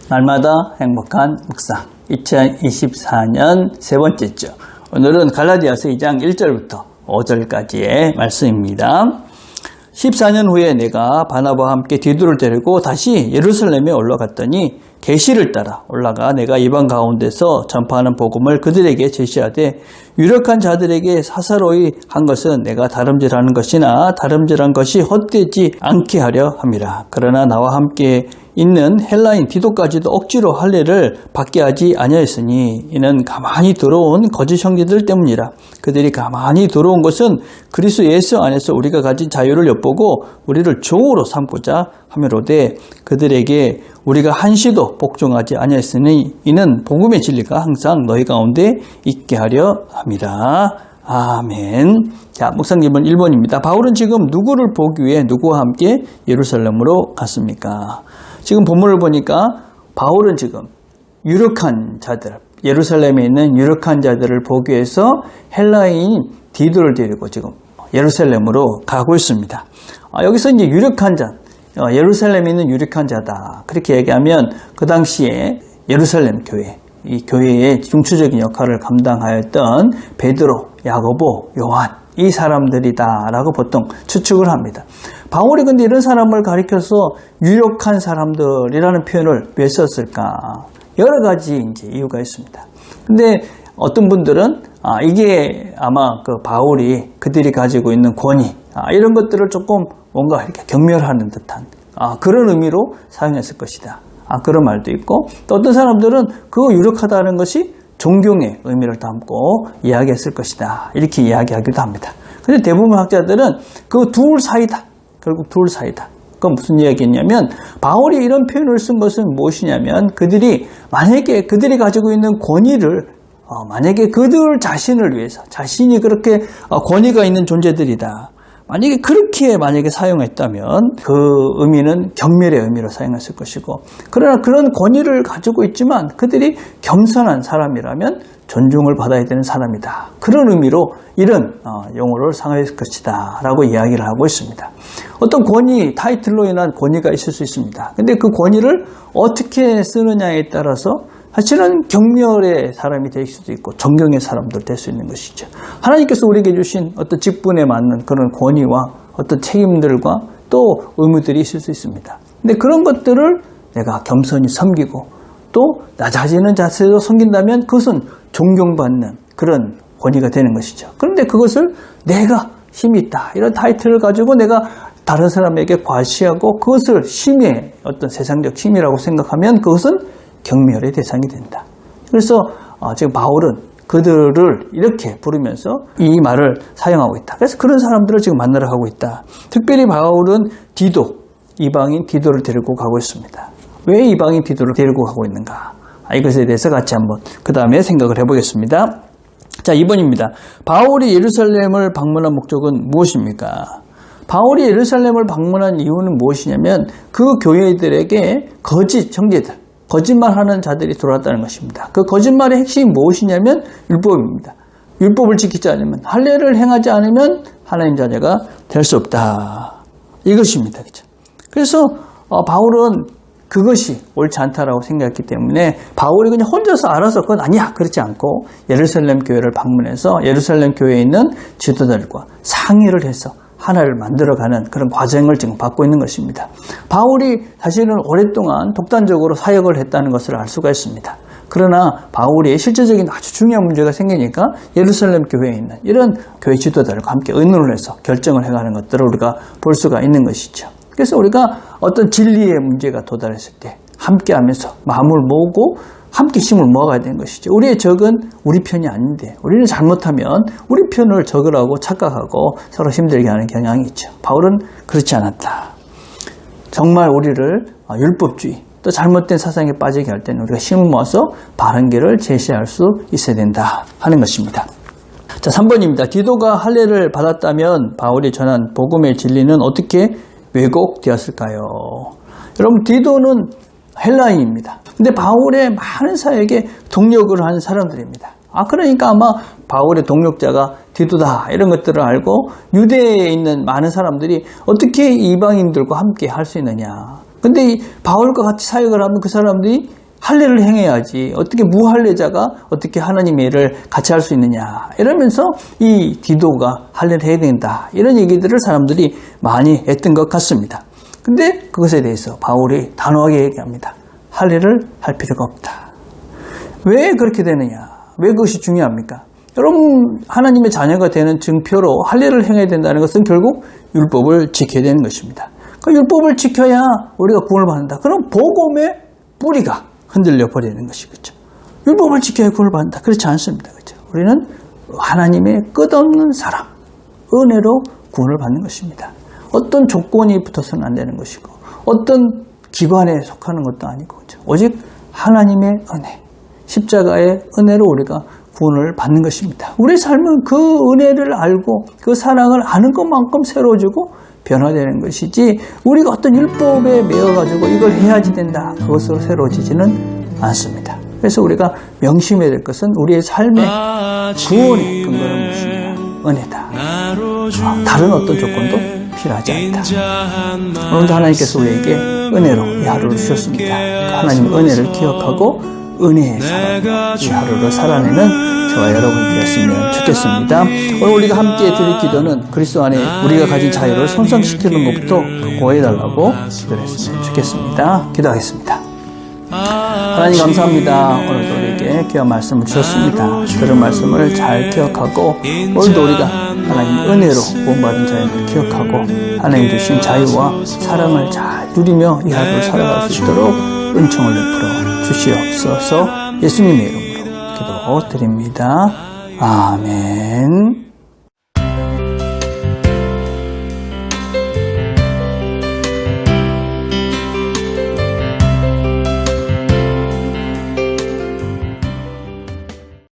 날마다 행복한 묵상 2024년 세 번째 주, 오늘은 갈라디아서 2장 1절부터 5절까지의 말씀입니다. 14년 후에 내가 바나바와 함께 디도를 데리고 다시 예루살렘에 올라갔더니 계시를 따라 올라가 내가 이방 가운데서 전파하는 복음을 그들에게 제시하되, 유력한 자들에게 사사로이 한 것은 내가 다름질하는 것이나 다름질한 것이 헛되지 않게 하려 함이라. 그러나 나와 함께 있는 헬라인 디도까지도 억지로 할례를 받게 하지 아니하였으니 이는 가만히 들어온 거짓 형제들 때문이라. 그들이 가만히 들어온 것은 그리스도 예수 안에서 우리가 가진 자유를 엿보고 우리를 종으로 삼고자 하므로되, 그들에게 우리가 한시도 복종하지 아니하였으니 이는 복음의 진리가 항상 너희 가운데 있게 하려 함이라. 아멘. 자, 묵상 기본 1번입니다. 바울은 지금 누구를 보기 위해 누구와 함께 예루살렘으로 갔습니까? 지금 본문을 보니까 바울은 지금 유력한 자들, 예루살렘에 있는 유력한 자들을 보기 위해서 헬라인 디도를 데리고 지금 예루살렘으로 가고 있습니다. 여기서 이제 유력한 자, 예루살렘에 있는 유력한 자다, 그렇게 얘기하면 그 당시에 예루살렘 교회, 이 교회의 중추적인 역할을 감당하였던 베드로, 야고보, 요한, 이 사람들이다라고 보통 추측을 합니다. 바울이 근데 이런 사람을 가리켜서 유력한 사람들이라는 표현을 왜 썼을까? 여러 가지 이제 이유가 있습니다. 근데 어떤 분들은 이게 아마 그 바울이 그들이 가지고 있는 권위, 이런 것들을 조금 뭔가 이렇게 경멸하는 듯한 그런 의미로 사용했을 것이다, 그런 말도 있고, 또 어떤 사람들은 그 유력하다는 것이 존경의 의미를 담고 이야기했을 것이다, 이렇게 이야기하기도 합니다. 근데 대부분 학자들은 그 둘 사이다, 결국 둘 사이다. 그건 무슨 이야기냐면, 바울이 이런 표현을 쓴 것은 무엇이냐면, 그들이 만약에 그들이 가지고 있는 권위를 만약에 그들 자신을 위해서, 자신이 그렇게 권위가 있는 존재들이다, 만약에 사용했다면 그 의미는 경멸의 의미로 사용했을 것이고, 그러나 그런 권위를 가지고 있지만 그들이 겸손한 사람이라면 존중을 받아야 되는 사람이다, 그런 의미로 이런 용어를 사용했을 것이다 라고 이야기를 하고 있습니다. 어떤 권위, 타이틀로 인한 권위가 있을 수 있습니다. 근데 그 권위를 어떻게 쓰느냐에 따라서 사실은 경멸의 사람이 될 수도 있고 존경의 사람도 될 수 있는 것이죠. 하나님께서 우리에게 주신 어떤 직분에 맞는 그런 권위와 어떤 책임들과 또 의무들이 있을 수 있습니다. 근데 그런 것들을 내가 겸손히 섬기고 또 낮아지는 자세로 섬긴다면 그것은 존경받는 그런 권위가 되는 것이죠. 그런데 그것을 내가 힘이 있다, 이런 타이틀을 가지고 내가 다른 사람에게 과시하고 그것을 힘의 어떤 세상적 힘이라고 생각하면 그것은 경멸의 대상이 된다. 그래서 지금 바울은 그들을 이렇게 부르면서 이 말을 사용하고 있다. 그래서 그런 사람들을 지금 만나러 가고 있다. 특별히 바울은 디도, 이방인 디도를 데리고 가고 있습니다. 왜 이방인 디도를 데리고 가고 있는가? 이것에 대해서 같이 한번 그 다음에 생각을 해보겠습니다. 자, 2번입니다. 바울이 예루살렘을 방문한 목적은 무엇입니까? 바울이 예루살렘을 방문한 이유는 무엇이냐면 그 교회들에게 거짓 형제들, 거짓말하는 자들이 들어왔다는 것입니다. 그 거짓말의 핵심이 무엇이냐면 율법입니다. 율법을 지키지 않으면, 할례를 행하지 않으면 하나님 자녀가 될 수 없다, 이것입니다. 그렇죠? 그래서 바울은 그것이 옳지 않다라고 생각했기 때문에 바울이 그냥 혼자서 알아서 그건 아니야, 그렇지 않고 예루살렘 교회를 방문해서 예루살렘 교회에 있는 지도자들과 상의를 해서 하나를 만들어가는 그런 과정을 지금 받고 있는 것입니다. 바울이 사실은 오랫동안 독단적으로 사역을 했다는 것을 알 수가 있습니다. 그러나 바울이 실제적인 아주 중요한 문제가 생기니까 예루살렘 교회에 있는 이런 교회 지도자들과 함께 의논을 해서 결정을 해가는 것들을 우리가 볼 수가 있는 것이죠. 그래서 우리가 어떤 진리의 문제가 도달했을 때 함께 하면서 마음을 모으고 함께 힘을 모아가야 되는 것이죠. 우리의 적은 우리 편이 아닌데 우리는 잘못하면 우리 편을 적으라고 착각하고 서로 힘들게 하는 경향이 있죠. 바울은 그렇지 않았다. 정말 우리를 율법주의 또 잘못된 사상에 빠지게 할 때는 우리가 힘을 모아서 바른 길을 제시할 수 있어야 된다 하는 것입니다. 자, 3번입니다. 디도가 할례를 받았다면 바울이 전한 복음의 진리는 어떻게 왜곡되었을까요? 여러분, 디도는 헬라인입니다. 근데 바울의 많은 사역에 동력을 한 사람들입니다. 그러니까 아마 바울의 동력자가 디도다 이런 것들을 알고 유대에 있는 많은 사람들이 어떻게 이방인들과 함께 할 수 있느냐. 근데 이 바울과 같이 사역을 하면 그 사람들이 할례를 행해야지 어떻게 무할례자가 어떻게 하나님의 일을 같이 할 수 있느냐 이러면서 이 디도가 할례를 해야 된다 이런 얘기들을 사람들이 많이 했던 것 같습니다. 근데 그것에 대해서 바울이 단호하게 얘기합니다. 할례를 할 필요가 없다. 왜 그렇게 되느냐? 왜 그것이 중요합니까? 여러분 하나님의 자녀가 되는 증표로 할례를 행해야 된다는 것은 결국 율법을 지켜야 되는 것입니다. 그 율법을 지켜야 우리가 구원을 받는다. 그럼 복음의 뿌리가 흔들려 버리는 것이겠죠. 율법을 지켜야 구원을 받는다. 그렇지 않습니다. 그렇죠? 우리는 하나님의 끝없는 사랑, 은혜로 구원을 받는 것입니다. 어떤 조건이 붙어서는 안 되는 것이고 어떤 기관에 속하는 것도 아니고 그렇죠? 오직 하나님의 은혜, 십자가의 은혜로 우리가 구원을 받는 것입니다. 우리 삶은 그 은혜를 알고 그 사랑을 아는 것만큼 새로워지고 변화되는 것이지 우리가 어떤 율법에 매여가지고 이걸 해야지 된다. 그것으로 새로워지지는 않습니다. 그래서 우리가 명심해야 될 것은 우리의 삶의 구원의 근거는 무엇이냐? 은혜다. 다른 어떤 조건도 필요하지 않다. 오늘도 하나님께서 우리에게 은혜로 이 하루를 주셨습니다. 하나님의 은혜를 기억하고 은혜의 사랑, 이 하루를 살아내는 저와 여러분이 되었으면 좋겠습니다. 오늘 우리가 함께 드릴 기도는 그리스도 안에 우리가 가진 자유를 손상시키는 것부터 구해달라고 기도를 했으면 좋겠습니다. 기도하겠습니다. 하나님 감사합니다. 오늘도 우리에게 귀한 말씀을 주셨습니다. 들은 말씀을 잘 기억하고 오늘도 우리가 하나님 은혜로 구원받은 자유를 기억하고 하나님 주신 자유와 사랑을 잘 누리며 이 하루를 살아갈 수 있도록 은총을 베풀어 주시옵소서. 예수님의 이름으로 기도드립니다. 아멘.